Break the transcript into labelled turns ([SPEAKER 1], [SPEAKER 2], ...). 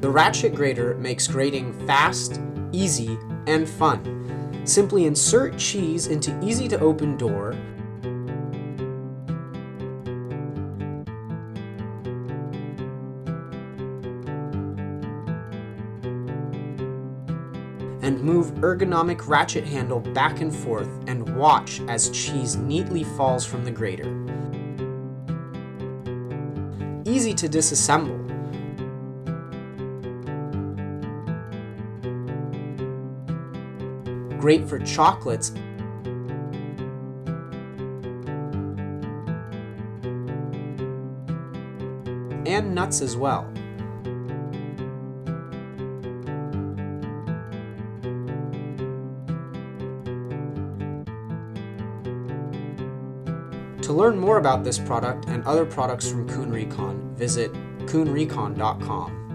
[SPEAKER 1] The Ratchet grater makes grating fast, easy, and fun. Simply insert cheese into easy-to-open door, and move ergonomic ratchet handle back and forth and watch as cheese neatly falls from the grater. Easy to disassemble. Great for chocolates and nuts as well. To learn more about this product and other products from Kuhn Rikon, visit kuhnrikon.com.